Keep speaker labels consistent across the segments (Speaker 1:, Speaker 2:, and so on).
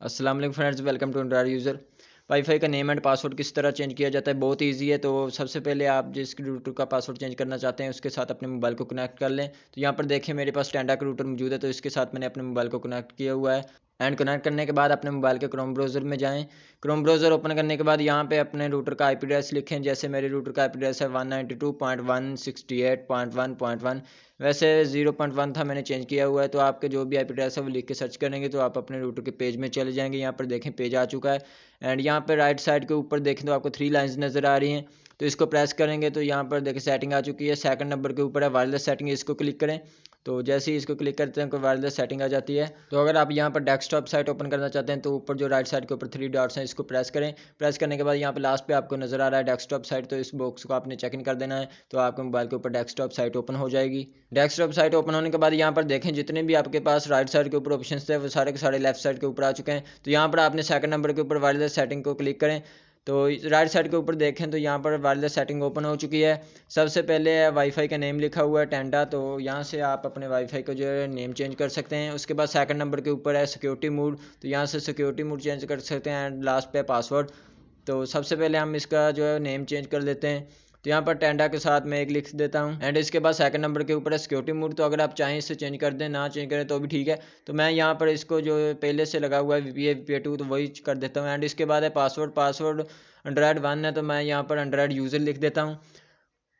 Speaker 1: अस्सलाम वालेकुम friends, welcome to android user. Wifi का नेम एंड पासवर्ड किस तरह चेंज किया जाता है, बहुत इजी है। तो सबसे पहले आप जिस रूटर का पासवर्ड चेंज करना चाहते हैं उसके साथ अपने मोबाइल को कनेक्ट कर लें। तो यहाँ पर देखें मेरे पास टेंडा का रूटर मौजूद है, तो इसके साथ मैंने अपने मोबाइल को कनेक्ट किया हुआ है। एंड कनेक्ट करने के बाद अपने मोबाइल के क्रोम ब्राउज़र में जाएँ। क्रोम ब्राउज़र ओपन करने के बाद यहाँ पे अपने रूटर का आईपी एड्रेस लिखें। जैसे मेरे रूटर का आईपी एड्रेस है 192.168.1.1। वैसे 0.1 था, मैंने चेंज किया हुआ है। तो आपके जो भी आईपी एड्रेस है वो लिख के सर्च करेंगे तो आप अपने रूटर के पेज में चले जाएंगे। यहाँ पर देखें पेज आ चुका है। एंड यहाँ पर राइट साइड के ऊपर देखें तो आपको 3 लाइंस नज़र आ रही हैं। तो इसको प्रेस करेंगे तो यहाँ पर देखें सेटिंग आ चुकी है। सेकंड नंबर के ऊपर है वायरलेस सेटिंग, इसको क्लिक करें। तो जैसे ही इसको क्लिक करते हैं कोई वायरलेस सेटिंग आ जाती है। तो अगर आप यहाँ पर डेस्कटॉप साइट ओपन करना चाहते हैं तो ऊपर जो राइट साइड के ऊपर 3 डॉट्स हैं इसको प्रेस करें। प्रेस करने के बाद यहाँ पे लास्ट पे आपको नज़र आ रहा है डेस्कटॉप साइट, तो इस बॉक्स को आपने चेक इन कर देना है। तो आपके मोबाइल के ऊपर डेस्कटॉप साइट ओपन हो जाएगी। डेस्कटॉप साइट ओपन होने के बाद यहाँ पर देखें जितने भी आपके पास राइट साइड के ऊपर ऑप्शन थे वो सारे के सारे लेफ्ट साइड के ऊपर आ चुके हैं। तो यहाँ पर आपने सेकंड नंबर के ऊपर वायरलेस सेटिंग को क्लिक करें। तो राइट साइड के ऊपर देखें तो यहाँ पर वायरलेस सेटिंग ओपन हो चुकी है। सबसे पहले है वाईफाई का नेम लिखा हुआ है टेंडा, तो यहाँ से आप अपने वाईफाई का जो है नेम चेंज कर सकते हैं। उसके बाद सेकंड नंबर के ऊपर है सिक्योरिटी मोड, तो यहाँ से सिक्योरिटी मोड चेंज कर सकते हैं। एंड लास्ट पे पासवर्ड। तो सबसे पहले हम इसका जो है नेम चेंज कर लेते हैं। तो यहाँ पर टेंडा के साथ मैं एक लिख देता हूँ। एंड इसके बाद सेकंड नंबर के ऊपर है सिक्योरिटी मोड, तो अगर आप चाहें इससे चेंज कर दें, ना चेंज करें तो भी ठीक है। तो मैं यहाँ पर इसको जो पहले से लगा हुआ है VPA2 तो वही कर देता हूँ। एंड इसके बाद है पासवर्ड। पासवर्ड एंड्रॉयड 1 है, तो मैं यहाँ पर एंड्रॉयड यूज़र लिख देता हूँ।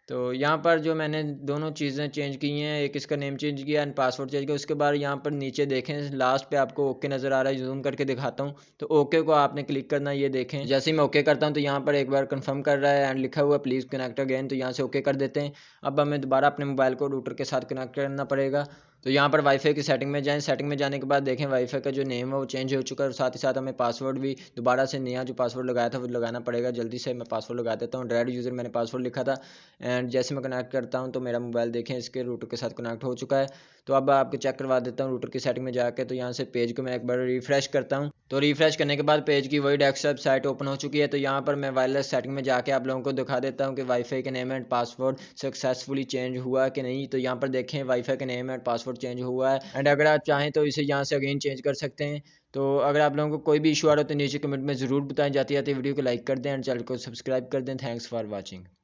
Speaker 1: तो यहाँ पर जो मैंने दोनों चीज़ें चेंज की हैं, एक इसका नेम चेंज किया एंड पासवर्ड चेंज किया। उसके बाद यहाँ पर नीचे देखें लास्ट पे आपको ओके नज़र आ रहा है, जूम करके दिखाता हूँ। तो ओके को आपने क्लिक करना है, ये देखें जैसे ही मैं ओके करता हूँ तो यहाँ पर एक बार कंफर्म कर रहा है एंड लिखा हुआ प्लीज़ कनेक्ट अगेन, तो यहाँ से ओके कर देते हैं। अब हमें दोबारा अपने मोबाइल को रूटर के साथ कनेक्ट करना पड़ेगा। तो यहाँ पर वाईफाई की सेटिंग में जाएं। सेटिंग में जाने के बाद देखें वाईफाई का जो नेम है वो चेंज हो चुका है और साथ ही साथ हमें पासवर्ड भी दोबारा से नया जो पासवर्ड लगाया था वो लगाना पड़ेगा। जल्दी से मैं पासवर्ड लगा देता हूँ। एंड्रॉयड यूज़र मैंने पासवर्ड लिखा था। एंड जैसे मैं कनेक्ट करता हूँ तो मेरा मोबाइल देखें इसके रूटर के साथ कनेक्ट हो चुका है। तो अब आपको चेक करवा देता हूँ रूटर की सेटिंग में जाके। तो यहाँ से पेज को मैं एक बार रिफ्रेश करता हूँ। तो रिफ्रेश करने के बाद पेज की वही डेस्कटॉप साइट ओपन हो चुकी है। तो यहाँ पर मैं वायरलेस सेटिंग में जाके आप लोगों को दिखा देता हूँ कि वाईफाई का name and password successfully change हुआ कि नहीं। तो यहाँ पर देखें वाईफाई का नेम एंड पासवर्ड चेंज हुआ है। एंड अगर आप चाहें तो इसे यहाँ से अगेन चेंज कर सकते हैं। तो अगर आप लोगों को कोई भी इशू आ रहा हो तो नीचे कमेंट में ज़रूर बताई जाती है। तो वीडियो को लाइक कर दें एंड चैनल को सब्सक्राइब कर दें। Thanks for watching.